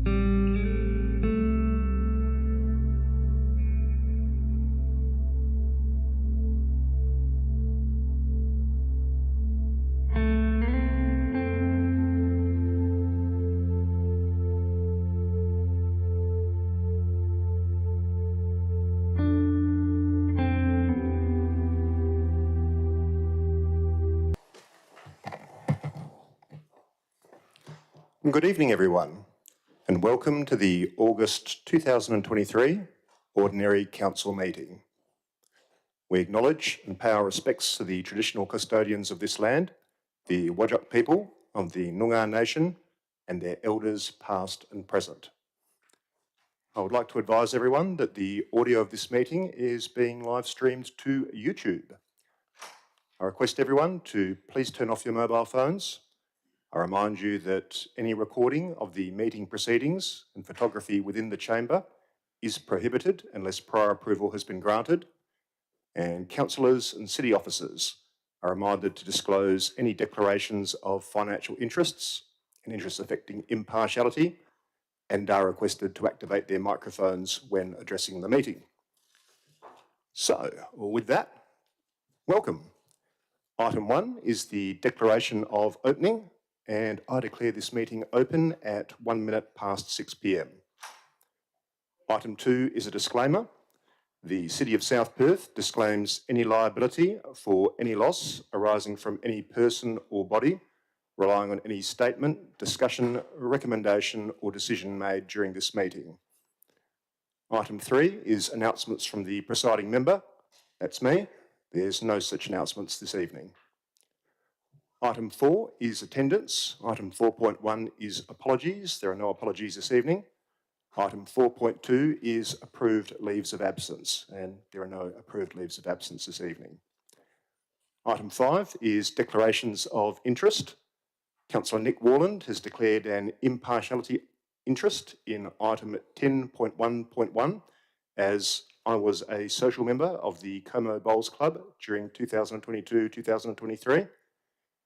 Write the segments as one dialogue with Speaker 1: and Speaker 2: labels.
Speaker 1: Good evening, everyone, and welcome to the August 2023 Ordinary Council meeting. We acknowledge and pay our respects to the traditional custodians of this land, the Whadjuk people of the Noongar Nation, and their elders past and present. I would like to advise everyone that the audio of this meeting is being live streamed to YouTube. I request everyone to please turn off your mobile phones. I remind you that any recording of the meeting proceedings and photography within the chamber is prohibited unless prior approval has been granted, and councillors and city officers are reminded to disclose any declarations of financial interests and interests affecting impartiality, and are requested to activate their microphones when addressing the meeting. So, with that, welcome. Item 1 is the declaration of opening, and I declare this meeting open at 1 minute past 6 p.m. Item 2 is a disclaimer. The City of South Perth disclaims any liability for any loss arising from any person or body relying on any statement, discussion, recommendation or decision made during this meeting. Item 3 is announcements from the presiding member. That's me. There's no such announcements this evening. Item 4 is attendance. Item 4.1 is apologies. There are no apologies this evening. Item 4.2 is approved leaves of absence, and there are no approved leaves of absence this evening. Item 5 is declarations of interest. Councillor Nick Warland has declared an impartiality interest in item 10.1.1 as I was a social member of the Como Bowls Club during 2022-2023.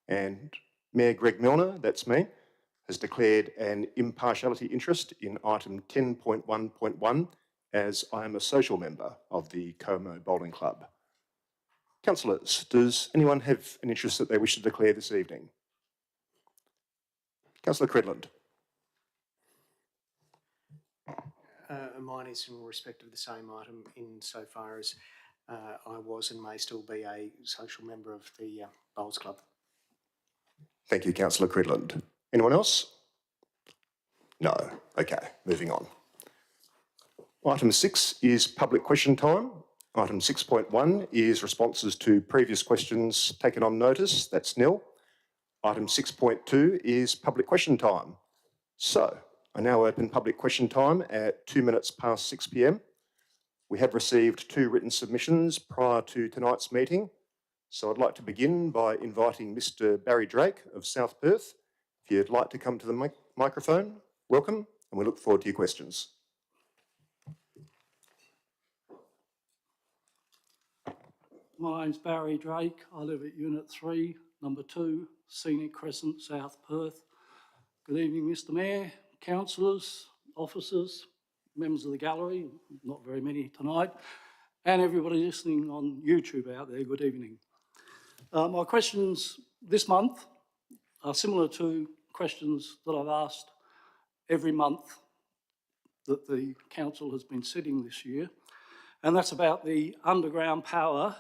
Speaker 1: And Mayor Greg Milner, that's me, has declared an impartiality interest in item 10.1.1 as I am a social member of the Como Bowling Club. Councillors, does anyone have an interest that they wish to declare this evening? Councillor Credland.
Speaker 2: Mine is in respect of the same item insofar as I was and may still be a social member of the Bowls Club.
Speaker 1: Thank you, Councillor Credland. Anyone else? No. Okay, moving on. Item 6 is public question time. Item 6.1 is responses to previous questions taken on notice. That's nil. Item 6.2 is public question time. So, I now open public question time at 2 minutes past 6 p.m. We have received 2 written submissions prior to tonight's meeting. So I'd like to begin by inviting Mr. Barry Drake of South Perth. If you'd like to come to the microphone, welcome, and we look forward to your questions.
Speaker 3: My name's Barry Drake. I live at Unit 3, Number 2, Scenic Crescent, South Perth. Good evening, Mr. Mayor, councillors, officers, members of the gallery, not very many tonight, and everybody listening on YouTube out there, good evening. My questions this month are similar to questions that I've asked every month that the council has been sitting this year, and that's about the underground power,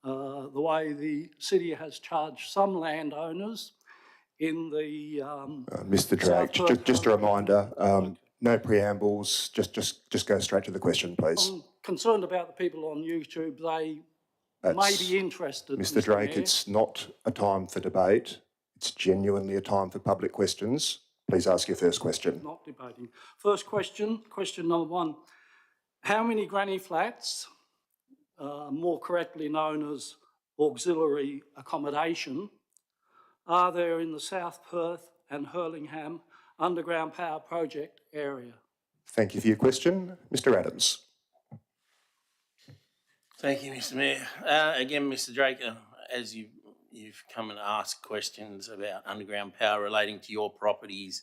Speaker 3: the way the city has charged some landowners in the...
Speaker 1: Mr. Drake, just a reminder, no preambles, just go straight to the question, please.
Speaker 3: I'm concerned about the people on YouTube. They may be interested.
Speaker 1: Mr. Drake, it's not a time for debate. It's genuinely a time for public questions. Please ask your first question.
Speaker 3: Not debating. First question, question number 1. How many granny flats, more correctly known as auxiliary accommodation, are there in the South Perth and Hurlingham underground power project area?
Speaker 1: Thank you for your question. Mr. Adams.
Speaker 4: Thank you, Mr. Mayor. Again, Mr. Drake, as you've come and asked questions about underground power relating to your properties,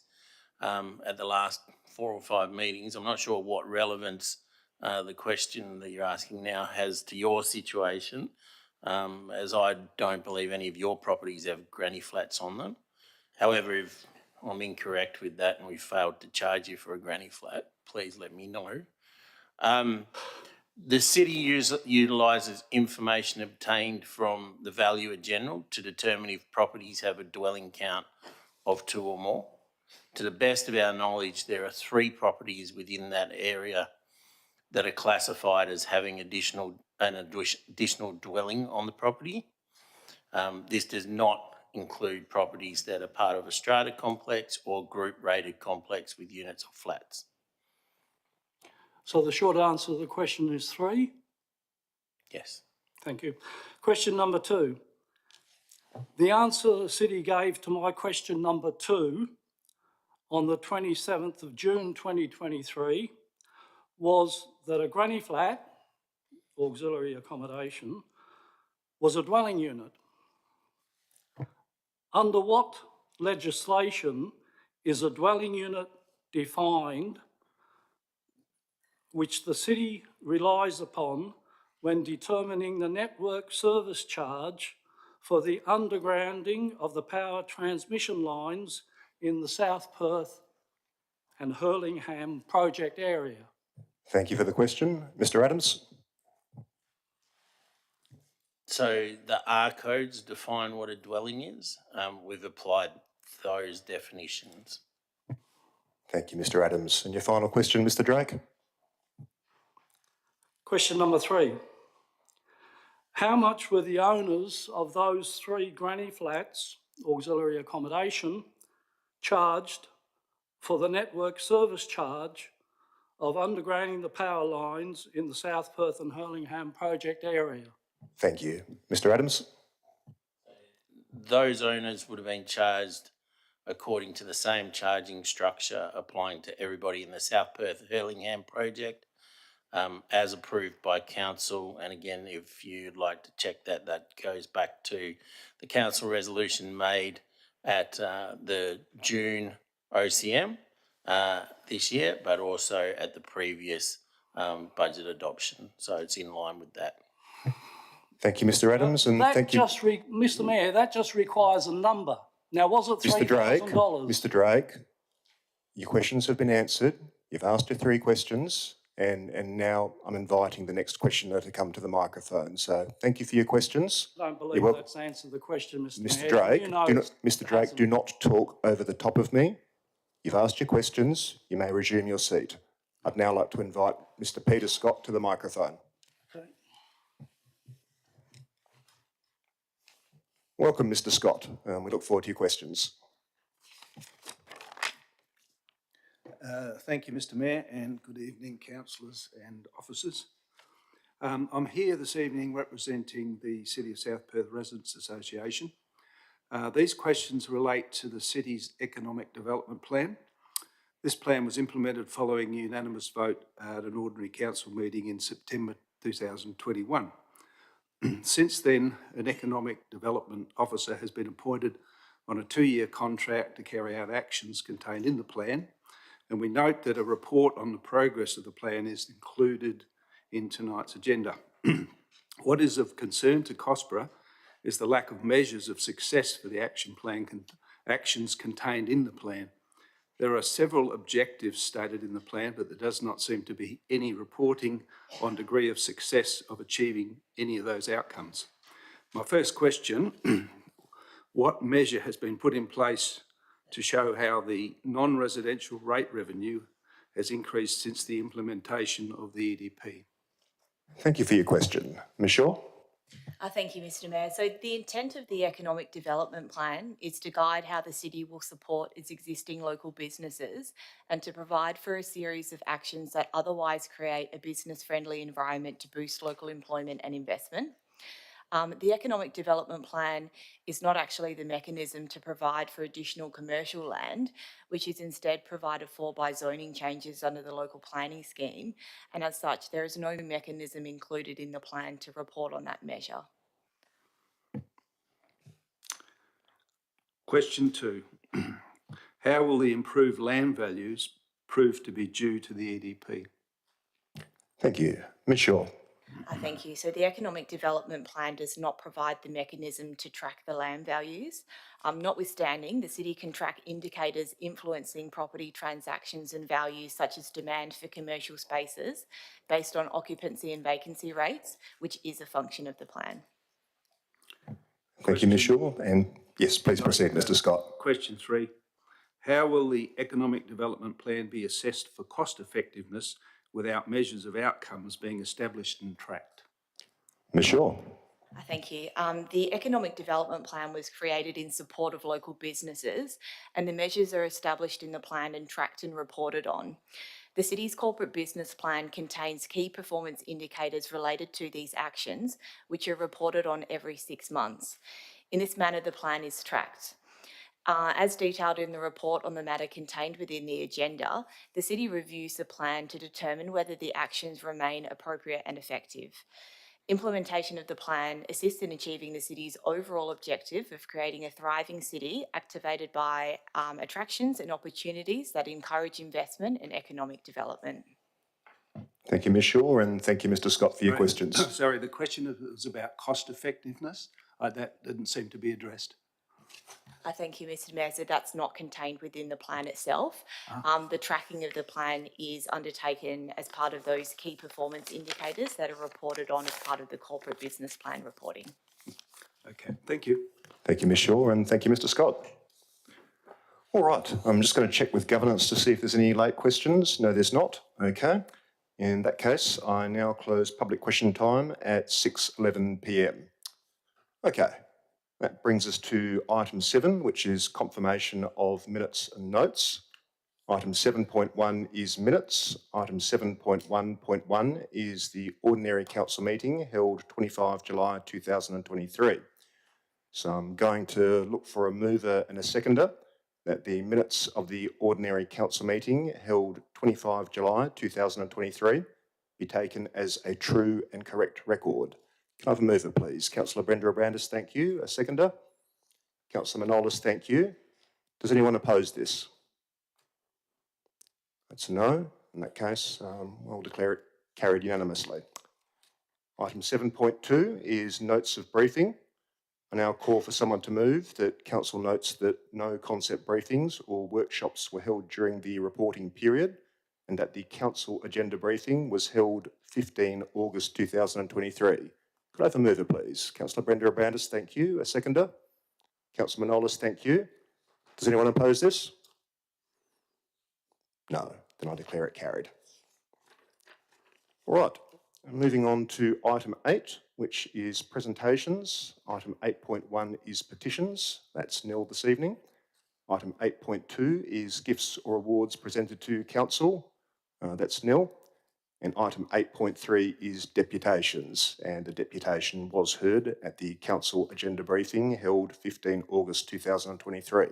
Speaker 4: at the last 4 or 5 meetings. I'm not sure what relevance the question that you're asking now has to your situation, as I don't believe any of your properties have granny flats on them. However, if I'm incorrect with that and we failed to charge you for a granny flat, please let me know. The city utilises information obtained from the Valuer General to determine if properties have a dwelling count of 2 or more. To the best of our knowledge, there are 3 properties within that area that are classified as having additional dwelling on the property. This does not include properties that are part of a strata complex or group rated complex with units or flats.
Speaker 3: So the short answer to the question is 3.
Speaker 4: Yes.
Speaker 3: Thank you. Question number 2. The answer the city gave to my question number 2 on the 27th of June 2023 was that a granny flat, auxiliary accommodation, was a dwelling unit. Under what legislation is a dwelling unit defined which the city relies upon when determining the network service charge for the undergrounding of the power transmission lines in the South Perth and Hurlingham project area?
Speaker 1: Thank you for the question. Mr Adams?
Speaker 4: So the R codes define what a dwelling is. We've applied those definitions.
Speaker 1: Thank you, Mr Adams. And your final question, Mr Drake?
Speaker 3: Question number 3. How much were the owners of those 3 granny flats, auxiliary accommodation, charged for the network service charge of undergrounding the power lines in the South Perth and Hurlingham project area?
Speaker 1: Thank you. Mr Adams?
Speaker 4: Those owners would have been charged according to the same charging structure applying to everybody in the South Perth Hurlingham project, as approved by council. And again, if you'd like to check that, that goes back to the council resolution made at the June OCM this year, but also at the previous budget adoption. So it's in line with that.
Speaker 1: Thank you, Mr Adams, and thank you.
Speaker 3: Mr Mayor, that just requires a number. Now, was it $3,000?
Speaker 1: Mr Drake, your questions have been answered. You've asked your 3 questions, and now I'm inviting the next questioner to come to the microphone. So thank you for your questions.
Speaker 3: I don't believe that's answered the question, Mr Mayor.
Speaker 1: Drake,
Speaker 3: You know
Speaker 1: Mr Drake, do not talk over the top of me. You've asked your questions. You may resume your seat. I'd now like to invite Mr Peter Scott to the microphone.
Speaker 3: Okay.
Speaker 1: Welcome, Mr Scott. We look forward to your questions.
Speaker 5: Thank you, Mr Mayor, and good evening, councillors and officers. I'm here this evening representing the City of South Perth Residents Association. These questions relate to the city's economic development plan. This plan was implemented following a unanimous vote at an ordinary council meeting in September 2021. Since then, an economic development officer has been appointed on a 2-year contract to carry out actions contained in the plan, and we note that a report on the progress of the plan is included in tonight's agenda. What is of concern to COSPRA is the lack of measures of success for the action plan actions contained in the plan. There are several objectives stated in the plan, but there does not seem to be any reporting on degree of success of achieving any of those outcomes. My first question, what measure has been put in place to show how the non-residential rate revenue has increased since the implementation of the EDP?
Speaker 1: Thank you for your question. Ms Shaw?
Speaker 6: Thank you, Mr Mayor. So the intent of the Economic Development Plan is to guide how the city will support its existing local businesses and to provide for a series of actions that otherwise create a business-friendly environment to boost local employment and investment. The Economic Development Plan is not actually the mechanism to provide for additional commercial land, which is instead provided for by zoning changes under the local planning scheme, and as such, there is no mechanism included in the plan to report on that measure.
Speaker 5: Question 2. How will the improved land values prove to be due to the EDP?
Speaker 1: Thank you. Ms Shaw.
Speaker 6: Thank you. So the Economic Development Plan does not provide the mechanism to track the land values. Notwithstanding, the city can track indicators influencing property transactions and values such as demand for commercial spaces based on occupancy and vacancy rates, which is a function of the plan.
Speaker 1: Thank you, Ms Shaw. And yes, please proceed, Mr Scott.
Speaker 5: Question 3. How will the Economic Development Plan be assessed for cost effectiveness without measures of outcomes being established and tracked?
Speaker 1: Ms Shaw.
Speaker 6: Thank you. The Economic Development Plan was created in support of local businesses, and the measures are established in the plan and tracked and reported on. The city's corporate business plan contains key performance indicators related to these actions, which are reported on every 6 months. In this manner, the plan is tracked. As detailed in the report on the matter contained within the agenda, the city reviews the plan to determine whether the actions remain appropriate and effective. Implementation of the plan assists in achieving the city's overall objective of creating a thriving city activated by attractions and opportunities that encourage investment and economic development.
Speaker 1: Thank you, Ms Shaw, and thank you, Mr Scott, for your questions.
Speaker 5: Sorry, the question was about cost effectiveness. That didn't seem to be addressed.
Speaker 6: Thank you, Mr Mayor. So that's not contained within the plan itself. The tracking of the plan is undertaken as part of those key performance indicators that are reported on as part of the corporate business plan reporting.
Speaker 5: Okay, thank you.
Speaker 1: Thank you, Ms Shaw, and thank you, Mr Scott. All right, I'm just going to check with governance to see if there's any late questions. No, there's not. Okay. In that case, I now close public question time at 6:11 p.m. Okay. That brings us to item 7, which is confirmation of minutes and notes. Item 7.1 is minutes. Item 7.1.1 is the ordinary council meeting held 25 July 2023. So I'm going to look for a mover and a seconder that the minutes of the ordinary council meeting held 25 July 2023 be taken as a true and correct record. Can I have a mover, please? Councillor Brenda Abrandis, thank you. A seconder? Councillor Manolis, thank you. Does anyone oppose this? That's a no. In that case, I'll declare it carried unanimously. Item 7.2 is notes of briefing. I now call for someone to move that council notes that no concept briefings or workshops were held during the reporting period and that the council agenda briefing was held 15 August 2023. Could I have a mover, please? Councillor Brenda Abrandis, thank you. A seconder? Councillor Manolis, thank you. Does anyone oppose this? No. Then I declare it carried. All right. Moving on to item 8, which is presentations. Item 8.1 is petitions. That's nil this evening. Item 8.2 is gifts or awards presented to council. That's nil. And item 8.3 is deputations, and a deputation was heard at the council agenda briefing held 15 August 2023.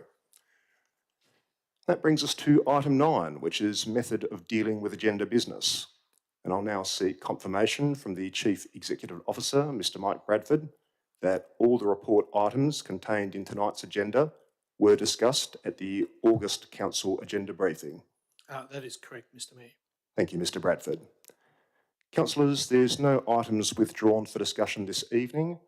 Speaker 1: That brings us to item 9, which is method of dealing with agenda business. And I'll now seek confirmation from the Chief Executive Officer, Mr Mike Bradford, that all the report items contained in tonight's agenda were discussed at the August council agenda briefing.
Speaker 7: That is correct, Mr Mayor.
Speaker 1: Thank you, Mr Bradford. Councillors, there's no items withdrawn for discussion this evening.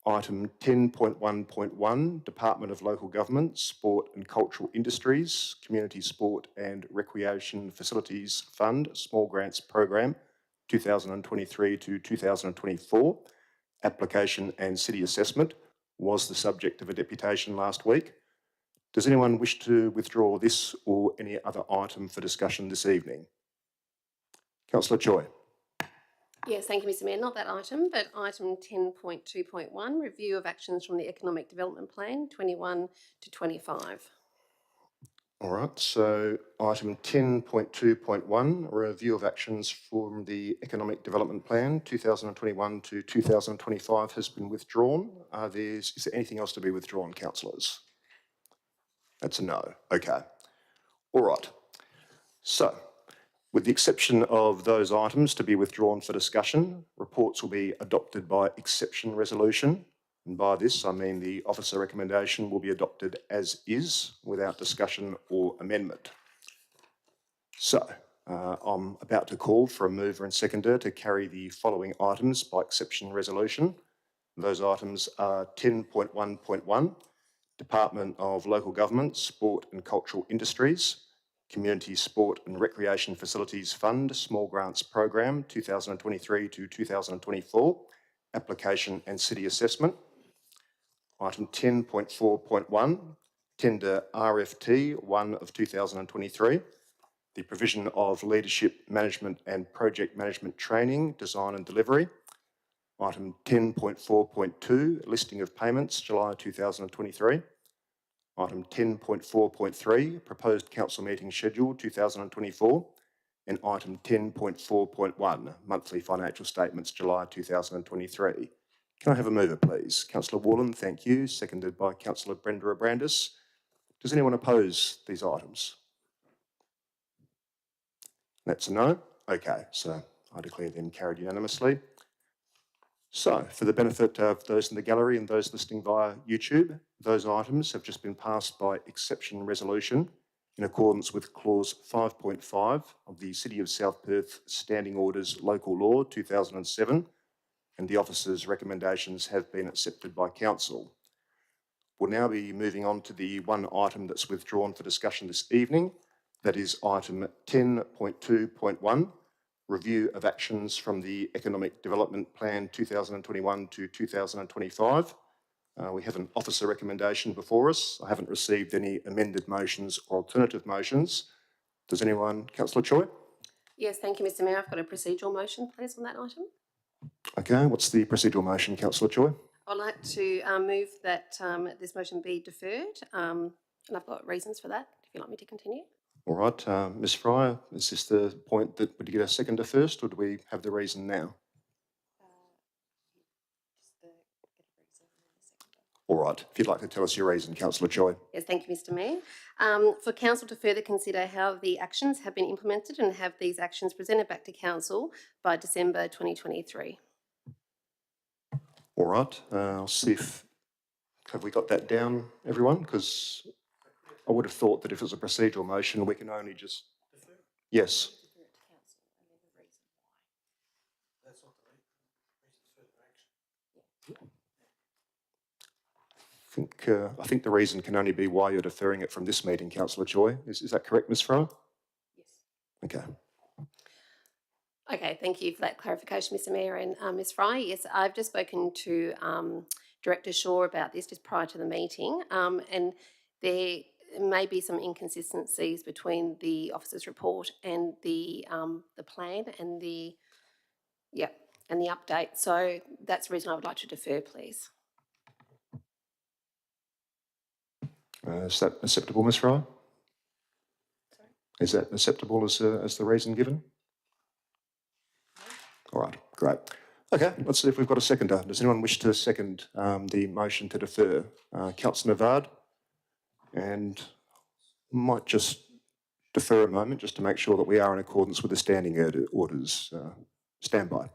Speaker 1: Item 10.1.1, Department of Local Government, Sport and Cultural Industries, Community Sport and Recreation Facilities Fund, Small Grants Program, 2023 to 2024, application and city assessment, was the subject of a deputation last week. Does anyone wish to withdraw this or any other item for discussion this evening? Councillor Choi.
Speaker 8: Yes, thank you, Mr Mayor. Not that item, but item 10.2.1, review of actions from the Economic Development Plan 21 to 25.
Speaker 1: All right, so item 10.2.1, review of actions from the Economic Development Plan 2021 to 2025 has been withdrawn. Is there anything else to be withdrawn, councillors? That's a no. Okay. All right. So, with the exception of those items to be withdrawn for discussion, reports will be adopted by exception resolution. And by this, I mean the officer recommendation will be adopted as is without discussion or amendment. So, I'm about to call for a mover and seconder to carry the following items by exception resolution. Those items are 10.1.1, Department of Local Government, Sport and Cultural Industries, Community Sport and Recreation Facilities Fund, Small Grants Program 2023 to 2024, Application and City Assessment. Item 10.4.1, Tender RFT 1 of 2023, the provision of leadership management and project management training, design and delivery. Item 10.4.2, listing of payments, July 2023. Item 10.4.3, proposed council meeting schedule 2024. And item 10.4.1, monthly financial statements, July 2023. Can I have a mover, please? Councillor Worland, thank you. Seconded by Councillor Brenda Abrandis. Does anyone oppose these items? That's a no. Okay, so I declare them carried unanimously. So, for the benefit of those in the gallery and those listening via YouTube, those items have just been passed by exception resolution in accordance with clause 5.5 of the City of South Perth Standing Orders Local Law 2007, and the officer's recommendations have been accepted by council. We'll now be moving on to the one item that's withdrawn for discussion this evening. That is item 10.2.1, review of actions from the Economic Development Plan 2021 to 2025. We have an officer recommendation before us. I haven't received any amended motions or alternative motions. Does anyone? Councillor Choi?
Speaker 8: Yes, thank you, Mr Mayor. I've got a procedural motion, please, on that item.
Speaker 1: Okay, what's the procedural motion, Councillor Choi?
Speaker 8: I'd like to move that this motion be deferred, and I've got reasons for that, if you'd like me to continue.
Speaker 1: All right, Ms Fryer, is this the point that, would you get a seconder first, or do we have the reason now? All right, if you'd like to tell us your reason, Councillor Choi.
Speaker 8: Yes, thank you, Mr Mayor. For Council to further consider how the actions have been implemented and have these actions presented back to Council by December 2023.
Speaker 1: All right, I'll see if, have we got that down, everyone? Because I would have thought that if it was a procedural motion, we can only just... Yes. I think the reason can only be why you're deferring it from this meeting, Councillor Choi. Is that correct, Ms Fryer?
Speaker 8: Yes.
Speaker 1: Okay.
Speaker 8: Okay, thank you for that clarification, Mr Mayor and Ms Fry. Yes, I've just spoken to Director Shaw about this just prior to the meeting, and there may be some inconsistencies between the officer's report and the plan and the update. So that's the reason I would like to defer, please.
Speaker 1: Is that acceptable, Ms Fryer?
Speaker 8: Sorry?
Speaker 1: Is that acceptable as the reason given? All right, great. Okay, let's see if we've got a seconder. Does anyone wish to second the motion to defer? Councillor Navard, and might just defer a moment just to make sure that we are in accordance with the standing orders. Stand by.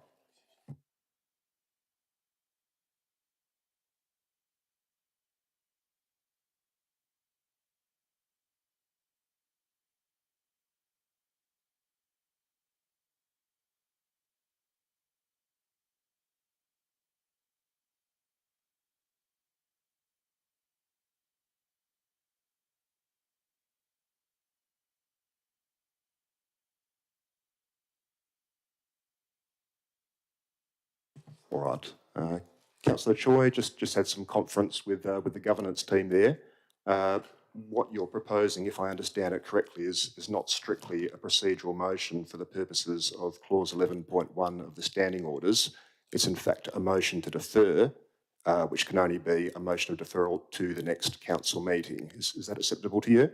Speaker 1: All right. Councillor Choi just had some conference with the governance team there. What you're proposing, if I understand it correctly, is not strictly a procedural motion for the purposes of clause 11.1 of the standing orders. It's in fact a motion to defer, which can only be a motion of deferral to the next council meeting. Is that acceptable to you?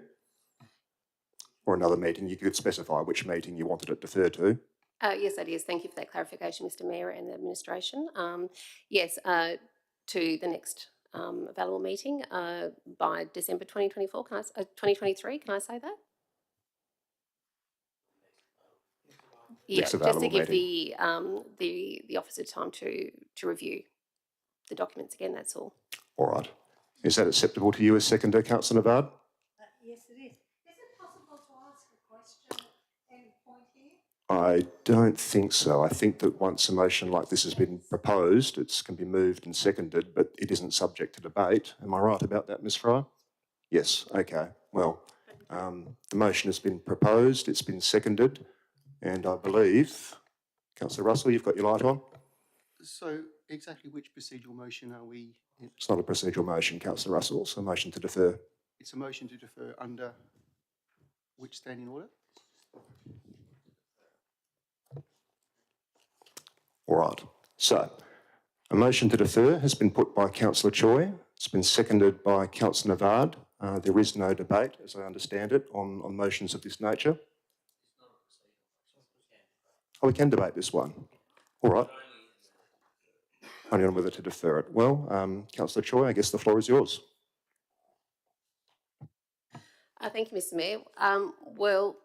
Speaker 1: Or another meeting? You could specify which meeting you wanted it deferred to.
Speaker 8: Yes, that is. Thank you for that clarification, Mr Mayor and the administration. Yes, to the next available meeting by December 2024. 2023, can I say that? Yeah,
Speaker 1: Next
Speaker 8: just to
Speaker 1: available
Speaker 8: give
Speaker 1: meeting.
Speaker 8: the officer time to review. the documents again, that's all.
Speaker 1: All right. Is that acceptable to you as seconder, Councillor Navard?
Speaker 9: Yes, it is. Is it possible to ask a question at any point here?
Speaker 1: I don't think so. I think that once a motion like this has been proposed, it can be moved and seconded, but it isn't subject to debate. Am I right about that, Ms Fry? Yes, okay. Well, the motion has been proposed, it's been seconded, and I believe, Councillor Russell, you've got your light on?
Speaker 10: So exactly which procedural motion are we in?
Speaker 1: It's not a procedural motion, Councillor Russell, it's a motion to defer.
Speaker 10: It's a motion to defer under which standing order?
Speaker 1: All right. So, a motion to defer has been put by Councillor Choi. It's been seconded by Councillor Navard. There is no debate, as I understand it, on motions of this nature. Oh, we can debate this one. All right. Only on whether to defer it. Well, Councillor Choi, I guess the floor is yours.
Speaker 8: Thank you, Mr Mayor. Well,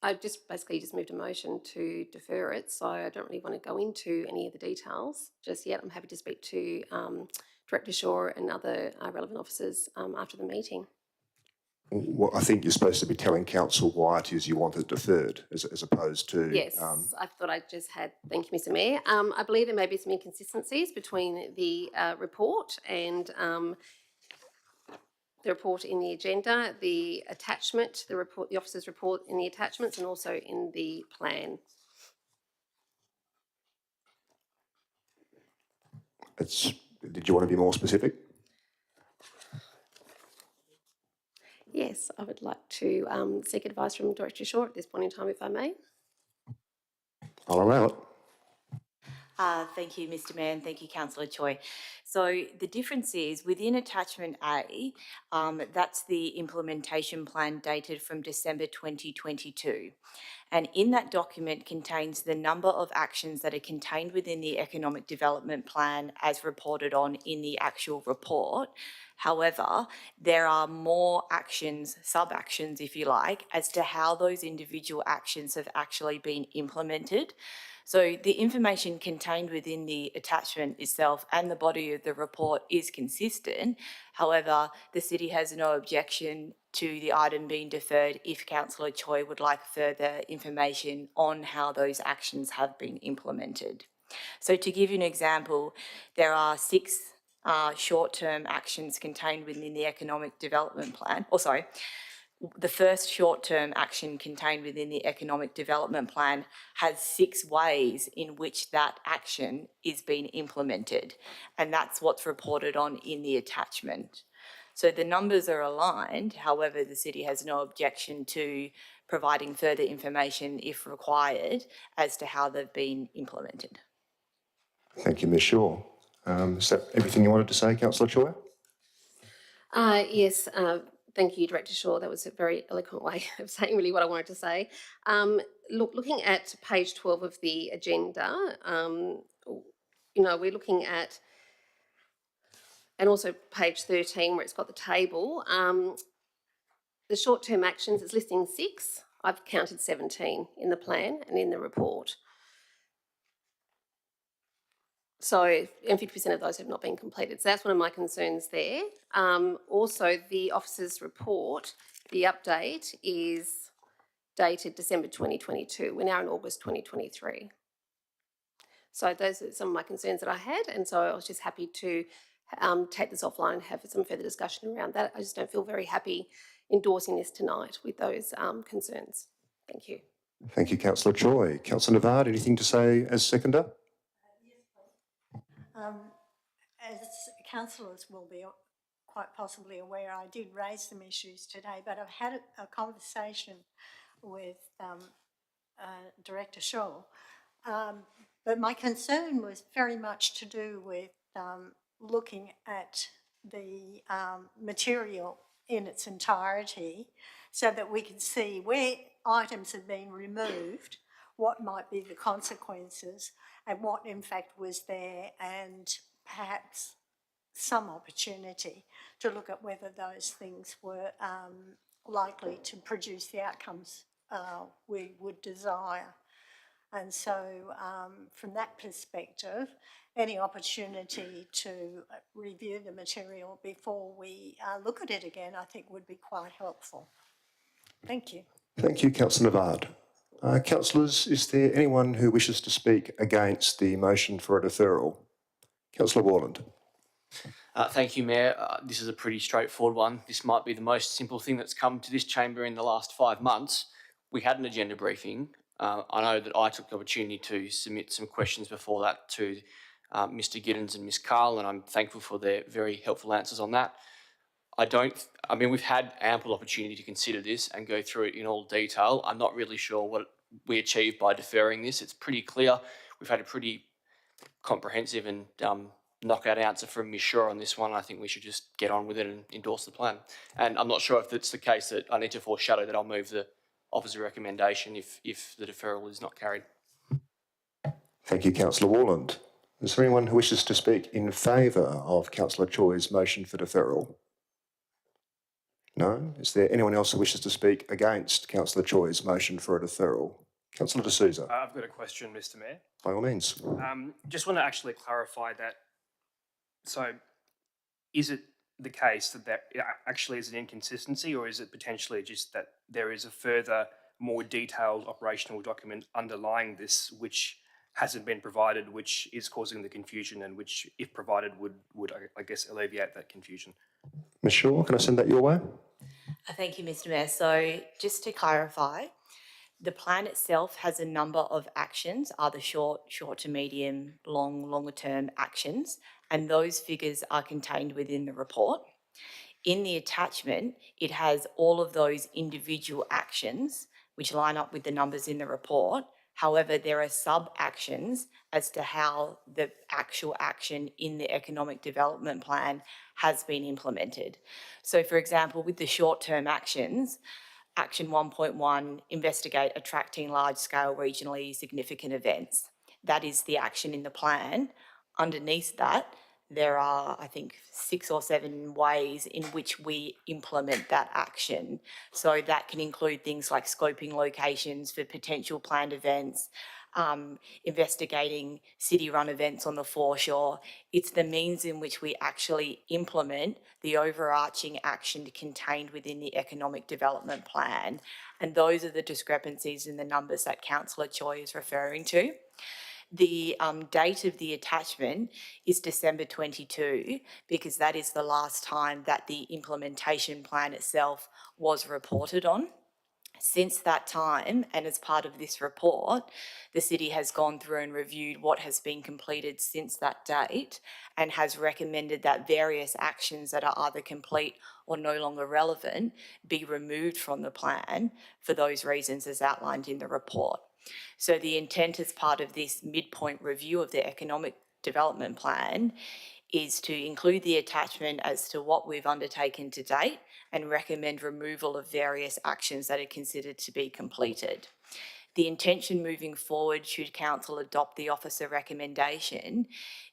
Speaker 8: I basically moved a motion to defer it, so I don't really want to go into any of the details just yet. I'm happy to speak to Director Shaw and other relevant officers after the meeting.
Speaker 1: Well, I think you're supposed to be telling Council why it is you want it deferred, as opposed to...
Speaker 8: Yes, I thought I just had, thank you, Mr Mayor. I believe there may be some inconsistencies between the report and the report in the agenda, the attachment, the officer's report in the attachments, and also in the plan.
Speaker 1: Did you want to be more specific?
Speaker 8: Yes, I would like to seek advice from Director Shaw at this point in time, if I may.
Speaker 1: I'll allow it.
Speaker 6: Thank you, Mr Mayor, and thank you, Councillor Choi. So the difference is within attachment A, that's the implementation plan dated from December 2022. And in that document contains the number of actions that are contained within the economic development plan as reported on in the actual report. However, there are more actions, sub-actions if you like, as to how those individual actions have actually been implemented. So the information contained within the attachment itself and the body of the report is consistent. However, the City has no objection to the item being deferred if Councillor Choi would like further information on how those actions have been implemented. So to give you an example, there are 6 short-term actions contained within the economic development plan, the first short-term action contained within the economic development plan has 6 ways in which that action is being implemented, and that's what's reported on in the attachment. So the numbers are aligned, however, the City has no objection to providing further information if required as to how they've been implemented.
Speaker 1: Thank you, Ms Shaw. Is that everything you wanted to say, Councillor Choi?
Speaker 8: Yes, thank you, Director Shaw. That was a very eloquent way of saying really what I wanted to say. Looking at page 12 of the agenda, we're looking at, and also page 13 where it's got the table, the short-term actions, it's listing 6. I've counted 17 in the plan and in the report. So, and 50% of those have not been completed. So that's one of my concerns there. Also, the officer's report, the update is dated December 2022. We're now in August 2023. So those are some of my concerns that I had, and so I was just happy to take this offline and have some further discussion around that. I just don't feel very happy endorsing this tonight with those concerns. Thank you.
Speaker 1: Thank you, Councillor Choi. Councillor Navard, anything to say as seconder?
Speaker 9: As councillors will be quite possibly aware, I did raise some issues today, but I've had a conversation with Director Shaw. But my concern was very much to do with looking at the material in its entirety so that we can see where items have been removed, what might be the consequences, and what in fact was there, and perhaps some opportunity to look at whether those things were likely to produce the outcomes we would desire. And so from that perspective, any opportunity to review the material before we look at it again, I think would be quite helpful. Thank you.
Speaker 1: Thank you, Councillor Navard. Councillors, is there anyone who wishes to speak against the motion for a deferral? Councillor Warland.
Speaker 11: Thank you, Mayor. This is a pretty straightforward one. This might be the most simple thing that's come to this chamber in the last 5 months. We had an agenda briefing. I know that I took the opportunity to submit some questions before that to Mr. Giddens and Ms. Carl, and I'm thankful for their very helpful answers on that. I mean, we've had ample opportunity to consider this and go through it in all detail. I'm not really sure what we achieved by deferring this. It's pretty clear. We've had a pretty comprehensive and knockout answer from Ms. Shaw on this one. I think we should just get on with it and endorse the plan. And I'm not sure if it's the case that I need to foreshadow that I'll move the officer recommendation if the deferral is not carried.
Speaker 1: Thank you, Councillor Warland. Is there anyone who wishes to speak in favour of Councillor Choi's motion for deferral? No? Is there anyone else who wishes to speak against Councillor Choi's motion for a deferral? Councillor De Souza.
Speaker 12: I've got a question, Mr. Mayor.
Speaker 1: By all means.
Speaker 12: Just want to actually clarify that. So, is it the case that there actually is an inconsistency, or is it potentially just that there is a further, more detailed operational document underlying this which hasn't been provided, which is causing the confusion, and which, if provided, would I guess, alleviate that confusion?
Speaker 1: Ms. Shaw, can I send that your way?
Speaker 6: Thank you, Mr. Mayor. So just to clarify, the plan itself has a number of actions, either short to medium, longer term actions, and those figures are contained within the report. In the attachment, it has all of those individual actions which line up with the numbers in the report. However, there are sub-actions as to how the actual action in the economic development plan has been implemented. So, for example, with the short-term actions, Action 1.1, investigate attracting large-scale regionally significant events. That is the action in the plan. Underneath that, there are, I think, 6 or 7 ways in which we implement that action. So that can include things like scoping locations for potential planned events, investigating city-run events on the foreshore. It's the means in which we actually implement the overarching action contained within the economic development plan. And those are the discrepancies in the numbers that Councillor Choi is referring to. The date of the attachment is December 22 because that is the last time that the implementation plan itself was reported on. Since that time, and as part of this report, the city has gone through and reviewed what has been completed since that date and has recommended that various actions that are either complete or no longer relevant be removed from the plan for those reasons as outlined in the report. So the intent as part of this midpoint review of the economic development plan is to include the attachment as to what we've undertaken to date and recommend removal of various actions that are considered to be completed. The intention moving forward, should Council adopt the officer recommendation,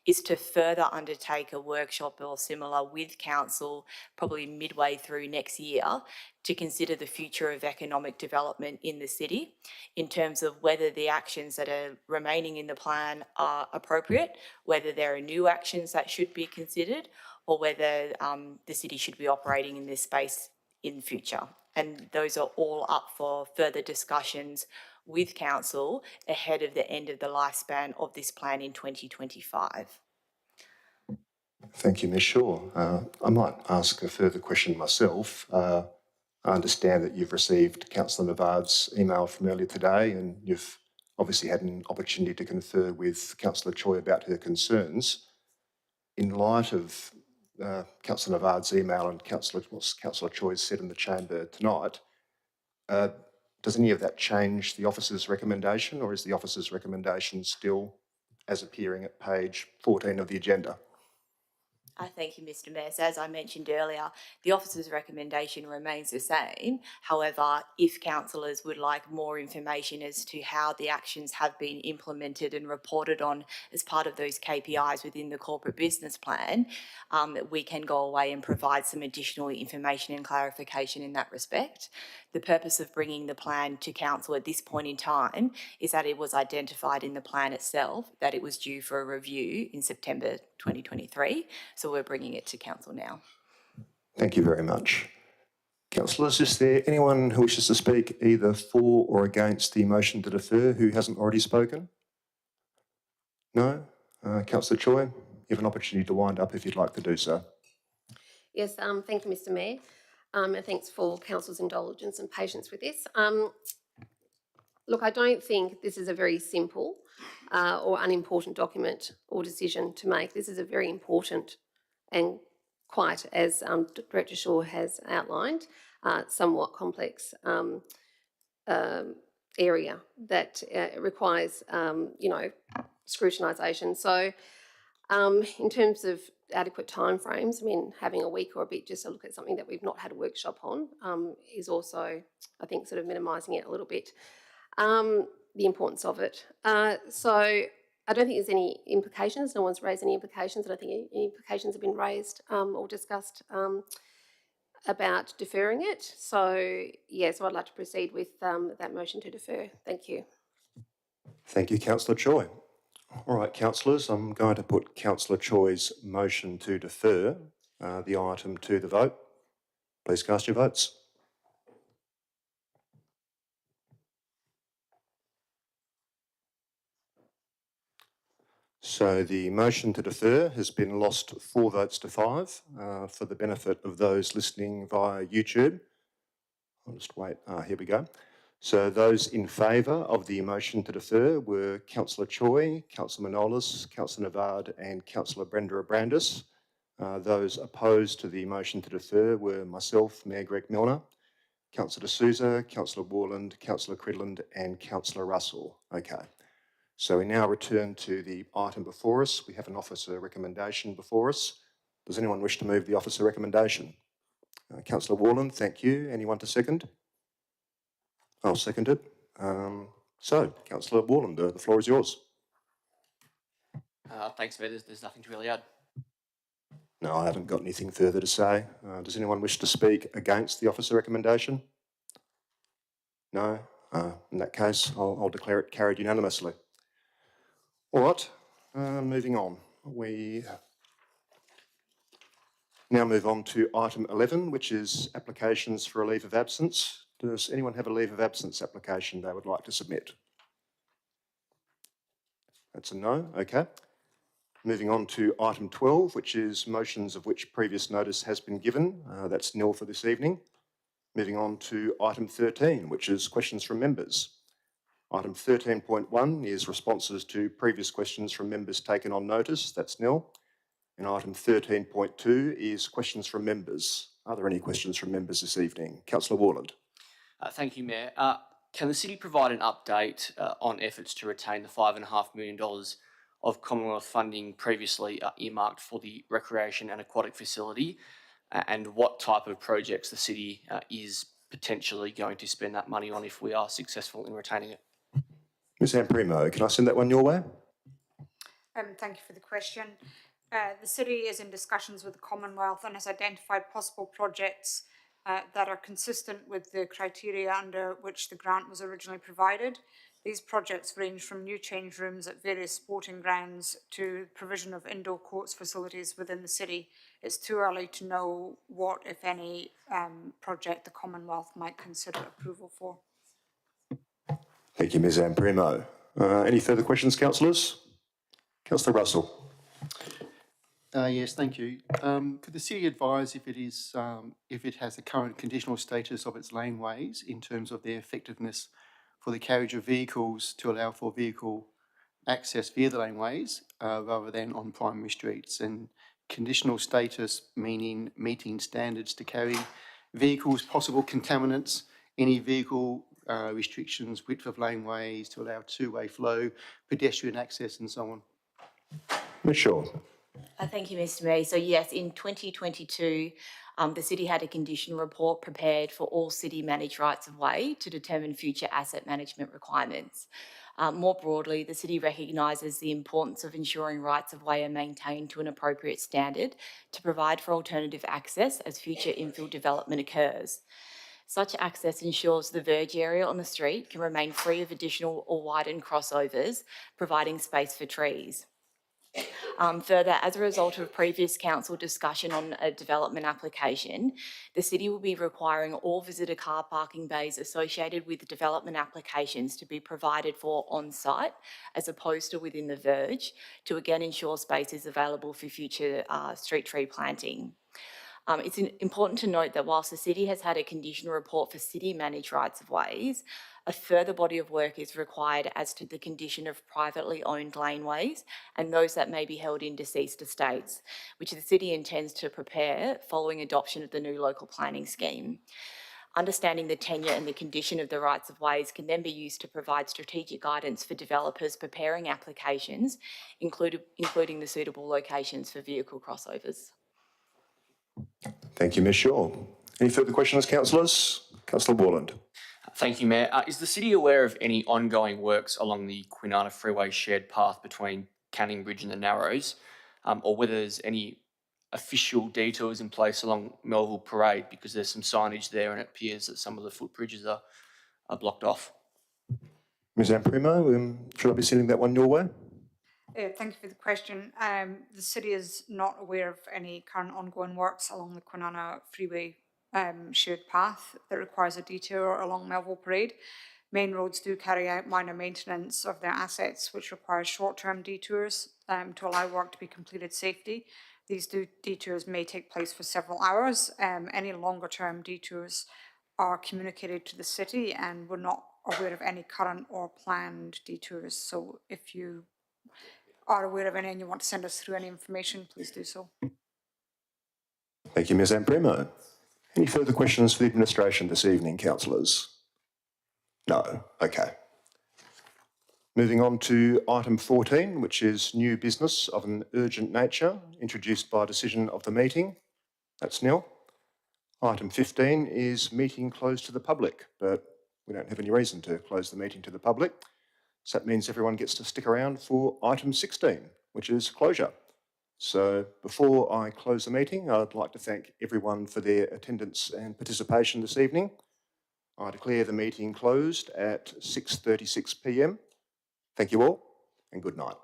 Speaker 6: is to further undertake a workshop or similar with Council probably midway through next year to consider the future of economic development in the city in terms of whether the actions that are remaining in the plan are appropriate, whether there are new actions that should be considered, or whether the city should be operating in this space in future. And those are all up for further discussions with Council ahead of the end of the lifespan of this plan in 2025.
Speaker 1: Thank you, Ms. Shaw. I might ask a further question myself. I understand that you've received Councillor Navard's email from earlier today, and you've obviously had an opportunity to confer with Councillor Choi about her concerns. In light of Councillor Navard's email and what Councillor Choi said in the chamber tonight, does any of that change the officer's recommendation, or is the officer's recommendation still as appearing at page 14 of the agenda?
Speaker 6: Thank you, Mr. Mayor. So as I mentioned earlier, the officer's recommendation remains the same. However, if councillors would like more information as to how the actions have been implemented and reported on as part of those KPIs within the corporate business plan, we can go away and provide some additional information and clarification in that respect. The purpose of bringing the plan to council at this point in time is that it was identified in the plan itself that it was due for a review in September 2023. So we're bringing it to council now.
Speaker 1: Thank you very much. Councillors, is there anyone who wishes to speak either for or against the motion to defer who hasn't already spoken? No? Councillor Choi, you have an opportunity to wind up if you'd like to do so.
Speaker 8: Yes, thank you, Mr Mayor, and thanks for council's indulgence and patience with this. Look, I don't think this is a very simple or unimportant document or decision to make. This is a very important and quite, as Director Shaw has outlined, somewhat complex area that requires, scrutinisation. So in terms of adequate timeframes, I mean, having a week or a bit just to look at something that we've not had a workshop on is also, I think, sort of minimising it a little bit, the importance of it. So I don't think there's any implications. No one's raised any implications. I don't think any implications have been raised or discussed about deferring it. So, so I'd like to proceed with that motion to defer. Thank you.
Speaker 1: Thank you, Councillor Choi. All right, councillors, I'm going to put Councillor Choi's motion to defer the item to the vote. Please cast your votes. So the motion to defer has been lost 4 votes to 5 for the benefit of those listening via YouTube. I'll just wait. Here we go. So those in favour of the motion to defer were Councillor Choi, Councillor Manolis, Councillor Navard and Councillor Brenda Abrandis. Those opposed to the motion to defer were myself, Mayor Greg Milner, Councillor D'Souza, Councillor Warland, Councillor Cridland and Councillor Russell. Okay. So we now return to the item before us. We have an officer recommendation before us. Does anyone wish to move the officer recommendation? Councillor Warland, thank you. Anyone to second? I'll second it. So, Councillor Warland, the floor is yours.
Speaker 11: Thanks, Mayor. There's nothing to really add.
Speaker 1: No, I haven't got anything further to say. Does anyone wish to speak against the officer recommendation? No? In that case, I'll declare it carried unanimously. All right, moving on. We now move on to item 11, which is applications for a leave of absence. Does anyone have a leave of absence application they would like to submit? That's a no, okay. Moving on to item 12, which is motions of which previous notice has been given. That's nil for this evening. Moving on to item 13, which is questions from members. Item 13.1 is responses to previous questions from members taken on notice. That's nil. And item 13.2 is questions from members. Are there any questions from members this evening? Councillor Warland.
Speaker 11: Thank you, Mayor. Can the city provide an update on efforts to retain the $5.5 million of Commonwealth funding previously earmarked for the recreation and aquatic facility, and what type of projects the city is potentially going to spend that money on if we are successful in retaining it?
Speaker 1: Ms Amprimo, can I send that one your way?
Speaker 13: Thank you for the question. The city is in discussions with the Commonwealth and has identified possible projects that are consistent with the criteria under which the grant was originally provided. These projects range from new change rooms at various sporting grounds to provision of indoor courts facilities within the city. It's too early to know what, if any, project the Commonwealth might consider approval for.
Speaker 1: Thank you, Ms Amprimo. Any further questions, councillors? Councillor Russell.
Speaker 10: Yes, thank you. Could the city advise if it has a current conditional status of its laneways in terms of their effectiveness for the carriage of vehicles to allow for vehicle access via the laneways rather than on primary streets? And conditional status meaning meeting standards to carry vehicles, possible contaminants, any vehicle restrictions, width of laneways to allow two-way flow, pedestrian access and so on.
Speaker 1: Ms Shaw.
Speaker 6: Thank you, Mr Mayor. So yes, in 2022, the city had a condition report prepared for all city managed rights of way to determine future asset management requirements. More broadly, the city recognises the importance of ensuring rights of way are maintained to an appropriate standard to provide for alternative access as future infill development occurs. Such access ensures the verge area on the street can remain free of additional or widened crossovers, providing space for trees. Further, as a result of previous council discussion on a development application, the city will be requiring all visitor car parking bays associated with development applications to be provided for on-site as opposed to within the verge to again ensure space is available for future street tree planting. It's important to note that whilst the city has had a condition report for city-managed rights-of-ways, a further body of work is required as to the condition of privately owned laneways and those that may be held in deceased estates, which the city intends to prepare following adoption of the new local planning scheme. Understanding the tenure and the condition of the rights-of-ways can then be used to provide strategic guidance for developers preparing applications, including the suitable locations for vehicle crossovers.
Speaker 1: Thank you, Ms Shaw. Any further questions, councillors? Councillor Borland.
Speaker 11: Thank you, Mayor. Is the city aware of any ongoing works along the Kwinana Freeway shared path between Canning Bridge and the Narrows, or whether there's any official detours in place along Melville Parade, because there's some signage there and it appears that some of the footbridges are blocked off?
Speaker 1: Ms Amprimo, should I be sending that one your way?
Speaker 13: Thank you for the question. The city is not aware of any current ongoing works along the Kwinana Freeway shared path that requires a detour along Melville Parade. Main roads do carry out minor maintenance of their assets, which requires short-term detours to allow work to be completed safely. These detours may take place for several hours. Any longer-term detours are communicated to the city, and we're not aware of any current or planned detours. So if you are aware of any and you want to send us through any information, please do so.
Speaker 1: Thank you, Ms Amprimo. Any further questions for the administration this evening, councillors? No. Okay. Moving on to item 14, which is new business of an urgent nature, introduced by decision of the meeting. That's nil. Item 15 is meeting closed to the public, but we don't have any reason to close the meeting to the public. So that means everyone gets to stick around for item 16, which is closure. So before I close the meeting, I'd like to thank everyone for their attendance and participation this evening. I declare the meeting closed at 6:36 p.m. Thank you all and good night.